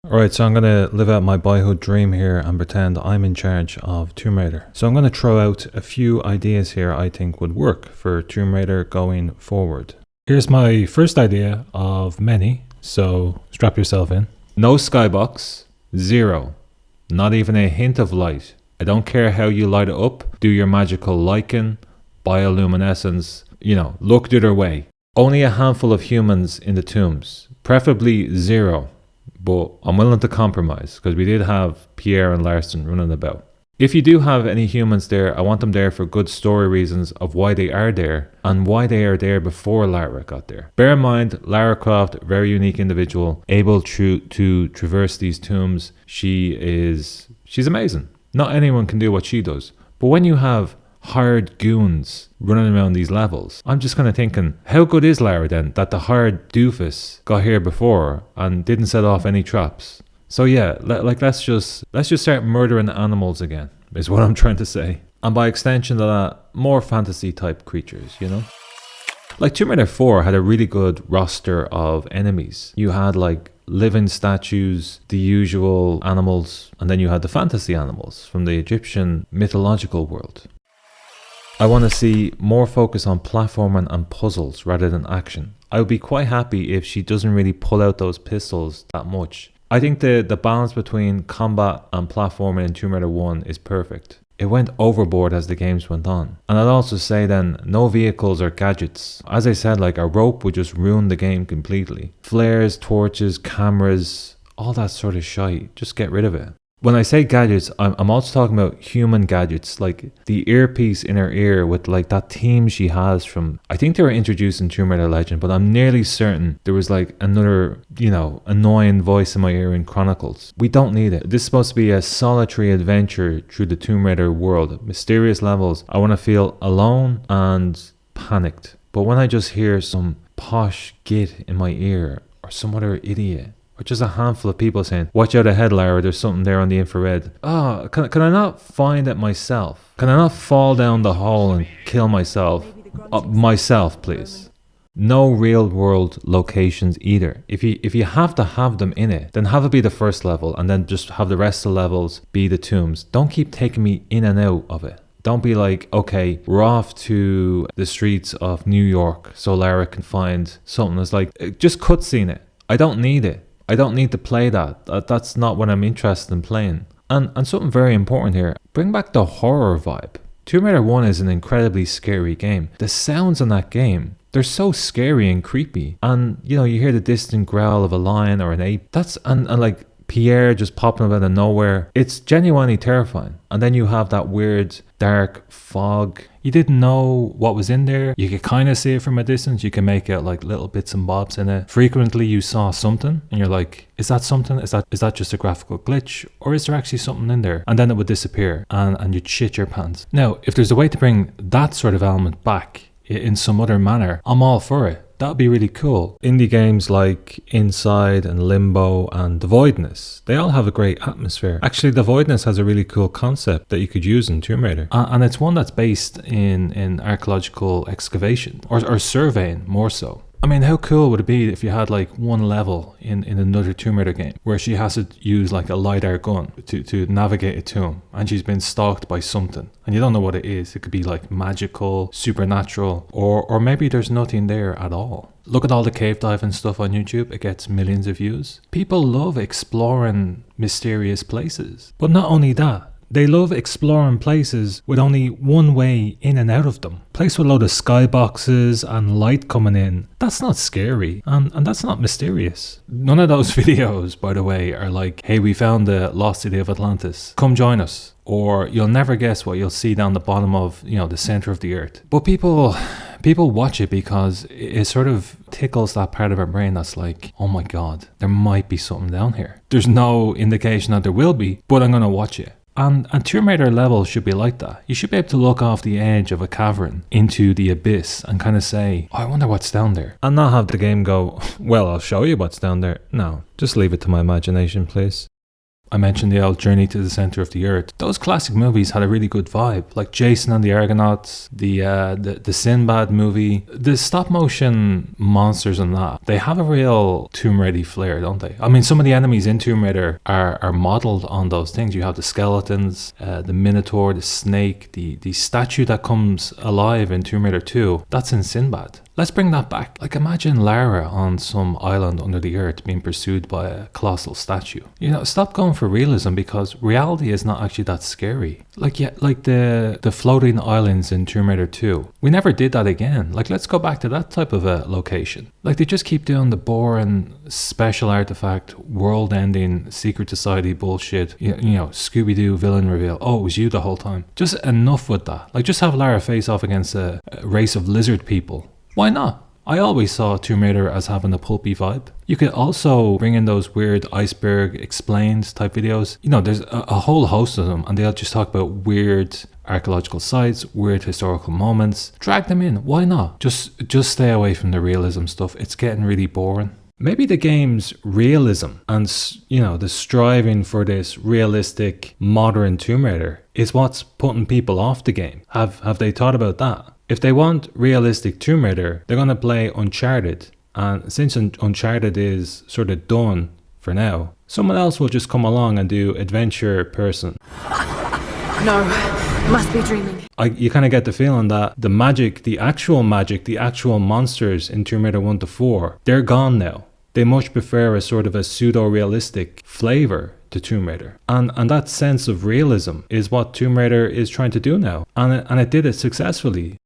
Alright, so I'm going to live out my boyhood dream here and pretend I'm in charge of Tomb Raider. So I'm going to throw out a few ideas here I think would work for Tomb Raider going forward. Here's my first idea of many, so strap yourself in. No skybox, zero, not even a hint of light. I don't care how you light it up, do your magical lichen, bioluminescence, look the other way. Only a handful of humans in the tombs, preferably zero. But I'm willing to compromise because we did have Pierre and Larson running about. If you do have any humans there, I want them there for good story reasons of why they are there and why they are there before Lara got there. Bear in mind, Lara Croft, very unique individual, able to traverse these tombs. She's amazing. Not anyone can do what she does. But when you have hired goons running around these levels, I'm just kind of thinking, how good is Lara then that the hired doofus got here before and didn't set off any traps? So yeah, let's just start murdering animals again, is what I'm trying to say. And by extension of that, more fantasy type creatures, Like Tomb Raider 4 had a really good roster of enemies. You had like living statues, the usual animals, and then you had the fantasy animals from the Egyptian mythological world. I want to see more focus on platforming and puzzles rather than action. I would be quite happy if she doesn't really pull out those pistols that much. I think the balance between combat and platforming in Tomb Raider 1 is perfect. It went overboard as the games went on. And I'd also say then, no vehicles or gadgets. As I said, like a rope would just ruin the game completely. Flares, torches, cameras, all that sort of shite. Just get rid of it. When I say gadgets, I'm also talking about human gadgets, like the earpiece in her ear with like that theme she has from, I think they were introduced in Tomb Raider Legend, but I'm nearly certain there was like another, annoying voice in my ear in Chronicles. We don't need it. This is supposed to be a solitary adventure through the Tomb Raider world, mysterious levels. I want to feel alone and panicked. But when I just hear some posh git in my ear or some other idiot, or just a handful of people saying, watch out ahead, Lara, there's something there on the infrared. Can I not find it myself? Can I not fall down the hole and kill myself? Myself, please. No real world locations either. If you have to have them in it, then have it be the first level and then just have the rest of the levels be the tombs. Don't keep taking me in and out of it. Don't be like, okay, we're off to the streets of New York so Lara can find something. It's like, just cutscene it. I don't need it. I don't need to play that. That's not what I'm interested in playing. And something very important here, bring back the horror vibe. Tomb Raider 1 is an incredibly scary game. The sounds in that game, they're so scary and creepy. And, you hear the distant growl of a lion or an ape. And like Pierre just popping up out of nowhere. It's genuinely terrifying. And then you have that weird dark fog. You didn't know what was in there. You could kind of see it from a distance. You can make out like little bits and bobs in it. Frequently you saw something and you're like, is that something? Is that just a graphical glitch? Or is there actually something in there? And then it would disappear and you'd shit your pants. Now, if there's a way to bring that sort of element back in some other manner, I'm all for it. That'd be really cool. Indie games like Inside and Limbo and The Voidness, they all have a great atmosphere. Actually, The Voidness has a really cool concept that you could use in Tomb Raider. And it's one that's based in archaeological excavation or surveying more so. I mean, how cool would it be if you had like one level in another Tomb Raider game where she has to use like a LiDAR gun to navigate a tomb and she's been stalked by something and you don't know what it is. It could be like magical, supernatural, or maybe there's nothing there at all. Look at all the cave diving stuff on YouTube. It gets millions of views. People love exploring mysterious places. But not only that, they love exploring places with only one way in and out of them. Place with a load of skyboxes and light coming in. That's not scary and that's not mysterious. None of those videos, by the way, are like, hey, we found the lost city of Atlantis. Come join us. Or you'll never guess what you'll see down the bottom of, the center of the earth. But people watch it because it sort of tickles that part of our brain that's like, oh my God, there might be something down here. There's no indication that there will be, but I'm going to watch it. And Tomb Raider levels should be like that. You should be able to look off the edge of a cavern into the abyss and kind of say, oh, I wonder what's down there. And not have the game go, well, I'll show you what's down there. No, just leave it to my imagination, please. I mentioned the old Journey to the Center of the Earth. Those classic movies had a really good vibe, like Jason and the Argonauts, the Sinbad movie, the stop motion monsters and that. They have a real Tomb Raider flair, don't they? I mean, some of the enemies in Tomb Raider are modeled on those things. You have the skeletons, the Minotaur, the snake, the statue that comes alive in Tomb Raider 2. That's in Sinbad. Let's bring that back. Like, imagine Lara on some island under the earth being pursued by a colossal statue. You know, stop going for realism, because reality is not actually that scary. Like, yeah, like the floating islands in Tomb Raider 2. We never did that again. Like, let's go back to that type of a location. Like, they just keep doing the boring special artifact, world-ending secret society bullshit. You know, Scooby-Doo villain reveal. Oh, it was you the whole time. Just enough with that. Like, just have Lara face off against a race of lizard people. Why not? I always saw Tomb Raider as having a pulpy vibe. You could also bring in those weird Iceberg Explained type videos. You know, there's a whole host of them, and they'll just talk about weird archaeological sites, weird historical moments. Drag them in. Why not? Just stay away from the realism stuff. It's getting really boring. Maybe the game's realism and, you know, the striving for this realistic modern Tomb Raider is what's putting people off the game. Have they thought about that? If they want realistic Tomb Raider, they're going to play Uncharted. And since Uncharted is sort of done for now, someone else will just come along and do Adventure Person. No, must be dreaming. You kind of get the feeling that the magic, the actual monsters in Tomb Raider 1 to 4, they're gone now. They much prefer a sort of a pseudo-realistic flavor to Tomb Raider. And that sense of realism is what Tomb Raider is trying to do now. And it did it successfully.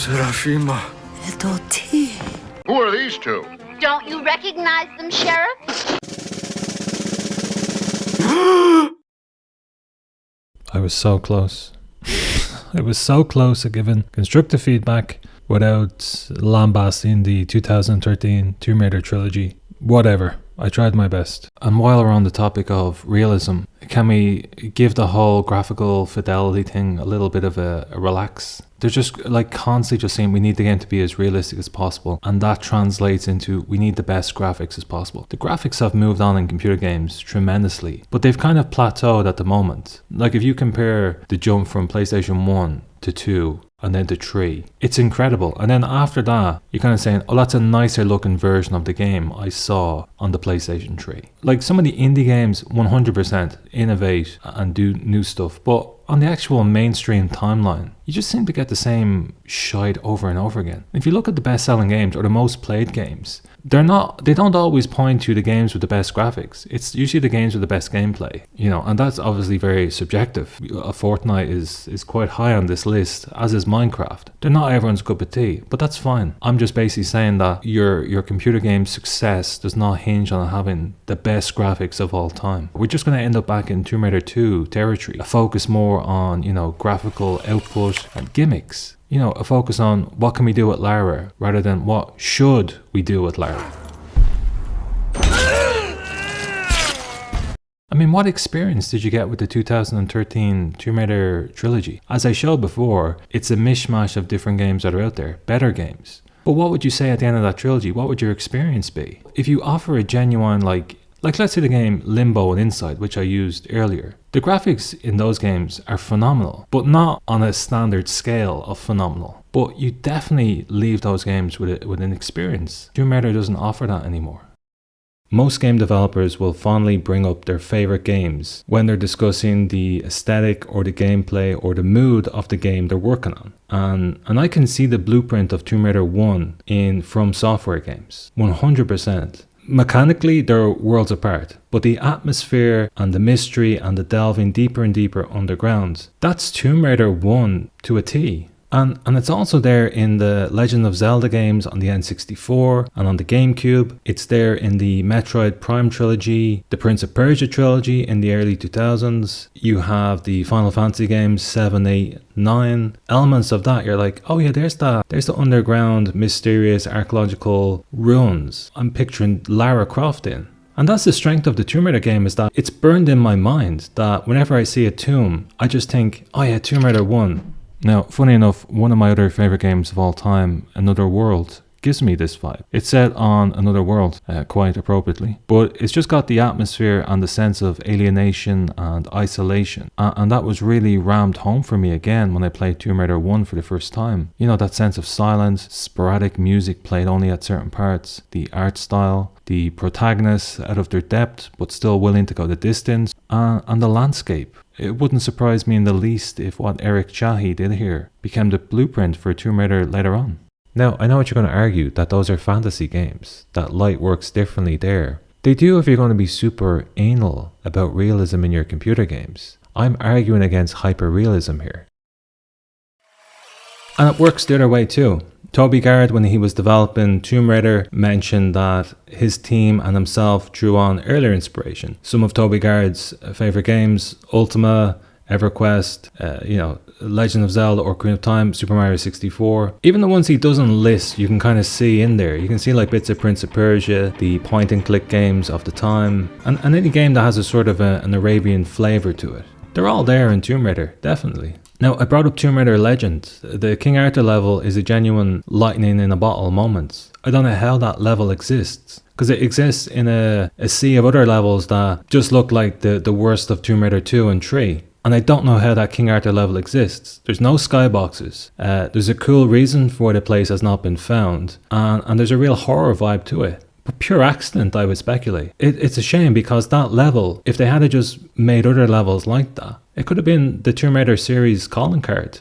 Serafima. Little T. Who are these two? Don't you recognize them, Sheriff? I was so close. I was so close to giving constructive feedback without lambasting the 2013 Tomb Raider trilogy. Whatever. I tried my best. And while we're on the topic of realism, can we give the whole graphical fidelity thing a little bit of a relax? They're just like constantly just saying we need the game to be as realistic as possible, and that translates into we need the best graphics as possible. The graphics have moved on in computer games tremendously, but they've kind of plateaued at the moment. Like if you compare the jump from PlayStation 1 to 2 and then to 3, it's incredible. And then after that, you're kind of saying, oh, that's a nicer looking version of the game I saw on the PlayStation 3. Like some of the indie games 100% innovate and do new stuff, but on the actual mainstream timeline, you just seem to get the same shite over and over again. If you look at the best-selling games or the most played games, they don't always point to the games with the best graphics. It's usually the games with the best gameplay, you know, and that's obviously very subjective. Fortnite is quite high on this list, as is Minecraft. They're not everyone's cup of tea, but that's fine. I'm just basically saying that your computer game success does not hinge on having the best graphics of all time. We're just going to end up back in Tomb Raider 2 territory, a focus more on, you know, graphical output and gimmicks. You know, a focus on what can we do with Lara rather than what should we do with Lara. I mean, what experience did you get with the 2013 Tomb Raider trilogy? As I showed before, it's a mishmash of different games that are out there, better games. But what would you say at the end of that trilogy? What would your experience be? If you offer a genuine, like let's say the game Limbo and Inside, which I used earlier. The graphics in those games are phenomenal, but not on a standard scale of phenomenal. But you definitely leave those games with an experience. Tomb Raider doesn't offer that anymore. Most game developers will fondly bring up their favorite games when they're discussing the aesthetic or the gameplay or the mood of the game they're working on. And I can see the blueprint of Tomb Raider 1 in From Software games, 100%. Mechanically, they're worlds apart, but the atmosphere and the mystery and the delving deeper and deeper underground, that's Tomb Raider 1 to a T. And it's also there in the Legend of Zelda games on the N64 and on the GameCube. It's there in the Metroid Prime trilogy, the Prince of Persia trilogy in the early 2000s. You have the Final Fantasy games 7, 8, 9. Elements of that, you're like, oh yeah, there's the underground, mysterious archaeological ruins I'm picturing Lara Croft in. And that's the strength of the Tomb Raider game, is that it's burned in my mind that whenever I see a tomb, I just think, oh yeah, Tomb Raider 1. Now, funny enough, one of my other favourite games of all time, Another World, gives me this vibe. It's set on another world, quite appropriately, but it's just got the atmosphere and the sense of alienation and isolation. And that was really rammed home for me again when I played Tomb Raider 1 for the first time. You know, that sense of silence, sporadic music played only at certain parts, the art style, the protagonists out of their depth but still willing to go the distance, and the landscape. It wouldn't surprise me in the least if what Eric Chahi did here became the blueprint for Tomb Raider later on. Now, I know what you're going to argue, that those are fantasy games, that light works differently there. They do if you're going to be super anal about realism in your computer games. I'm arguing against hyper-realism here. And it works the other way too. Toby Gard, when he was developing Tomb Raider, mentioned that his team and himself drew on earlier inspiration. Some of Toby Gard's favourite games, Ultima, EverQuest, Legend of Zelda, Ocarina of Time, Super Mario 64. Even the ones he doesn't list, you can kind of see in there. You can see like bits of Prince of Persia, the point and click games of the time, and any game that has a sort of an Arabian flavour to it. They're all there in Tomb Raider, definitely. Now, I brought up Tomb Raider Legend. The King Arthur level is a genuine lightning in a bottle moment. I don't know how that level exists, because it exists in a sea of other levels that just look like the worst of Tomb Raider 2 and 3. And I don't know how that King Arthur level exists. There's no skyboxes. There's a cool reason for why the place has not been found. And there's a real horror vibe to it. But pure accident, I would speculate. It's a shame, because that level, if they had just made other levels like that, it could have been the Tomb Raider series calling card.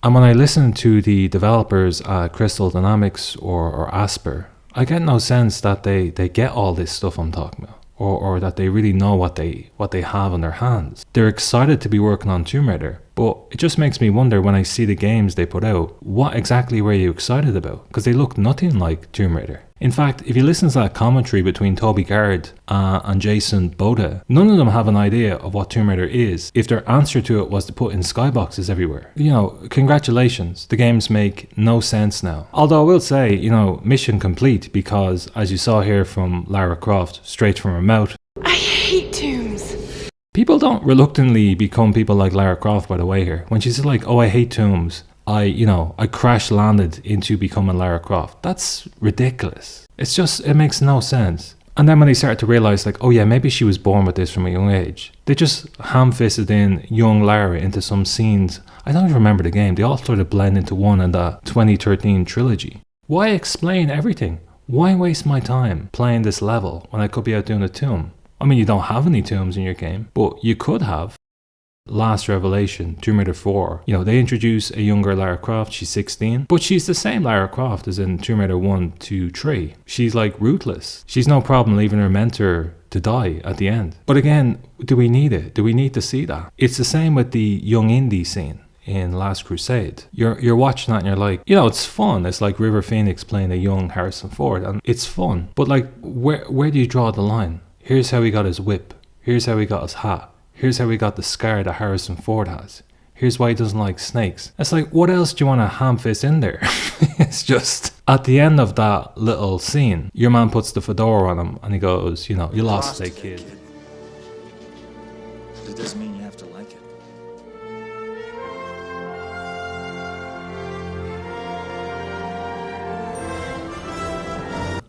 And when I listen to the developers at Crystal Dynamics or Aspyr, I get no sense that they get all this stuff I'm talking about. Or that they really know what they have on their hands. They're excited to be working on Tomb Raider, but it just makes me wonder when I see the games they put out, what exactly were you excited about? Because they look nothing like Tomb Raider. In fact, if you listen to that commentary between Toby Gard and Jason Boda, none of them have an idea of what Tomb Raider is if their answer to it was to put in skyboxes everywhere. Congratulations, the games make no sense now. Although I will say, mission complete, because as you saw here from Lara Croft, straight from her mouth, I hate tombs. People don't reluctantly become people like Lara Croft, by the way, here. When she's like, oh, I hate tombs, I crash landed into becoming Lara Croft. That's ridiculous. It makes no sense. And then when they started to realize, like, oh yeah, maybe she was born with this from a young age, they just ham-fisted in young Lara into some scenes. I don't even remember the game. They all sort of blend into one in that 2013 trilogy. Why explain everything? Why waste my time playing this level when I could be out doing a tomb? I mean, you don't have any tombs in your game, but you could have. Last revelation, Tomb Raider 4. They introduce a younger Lara Croft. She's 16, but she's the same Lara Croft as in Tomb Raider 1, 2, 3. She's like ruthless. She's no problem leaving her mentor to die at the end. But again, do we need it? Do we need to see that? It's the same with the young Indy scene in Last Crusade. You're watching that and you're like, it's fun. It's like River Phoenix playing a young Harrison Ford, and it's fun. But like, where do you draw the line? Here's how he got his whip. Here's how he got his hat. Here's how he got the scar that Harrison Ford has. Here's why he doesn't like snakes. It's like, what else do you want to ham-fist in there? It's just, at the end of that little scene, your man puts the fedora on him and he goes, you lost today, kid. But it doesn't mean you have to like it.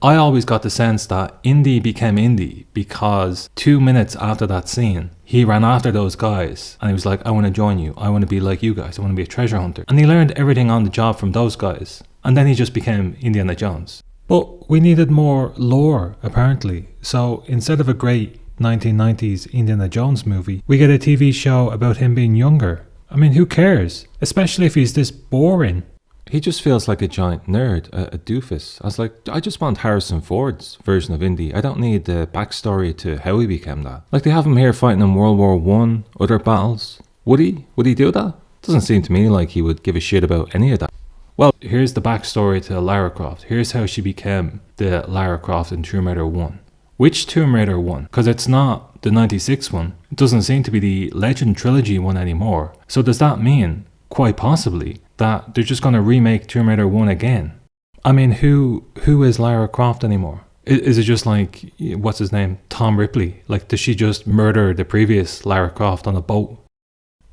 I always got the sense that Indy became Indy because 2 minutes after that scene, he ran after those guys and he was like, I want to join you. I want to be like you guys. I want to be a treasure hunter. And he learned everything on the job from those guys. And then he just became Indiana Jones. But we needed more lore, apparently. So instead of a great 1990s Indiana Jones movie, we get a TV show about him being younger. I mean, who cares? Especially if he's this boring. He just feels like a giant nerd, a doofus. I was like, I just want Harrison Ford's version of Indy. I don't need the backstory to how he became that. Like, they have him here fighting in World War I, other battles. Would he do that? Doesn't seem to me like he would give a shit about any of that. Well, here's the backstory to Lara Croft. Here's how she became the Lara Croft in Tomb Raider 1. Which Tomb Raider 1? Because it's not the 96 one. It doesn't seem to be the Legend Trilogy one anymore. So does that mean, quite possibly, that they're just going to remake Tomb Raider 1 again? I mean, who is Lara Croft anymore? Is it just like, what's his name, Tom Ripley? Like, does she just murder the previous Lara Croft on a boat?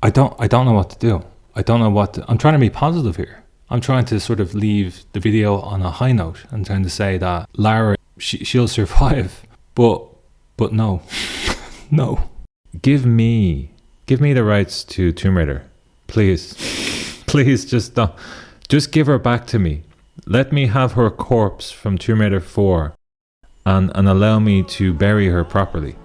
I don't know what to do. I'm trying to be positive here. I'm trying to sort of leave the video on a high note and trying to say that Lara, she'll survive. But no. No. Give me the rights to Tomb Raider. Please. Please just don't. Just give her back to me. Let me have her corpse from Tomb Raider 4 and allow me to bury her properly.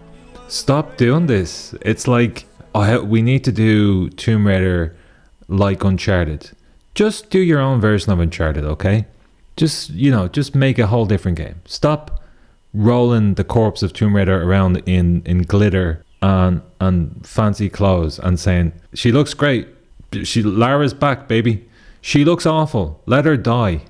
Stop doing this. It's like, we need to do Tomb Raider like Uncharted. Just do your own version of Uncharted, okay? Just make a whole different game. Stop rolling the corpse of Tomb Raider around in glitter and fancy clothes and saying, she looks great. Lara's back, baby. She looks awful. Let her die.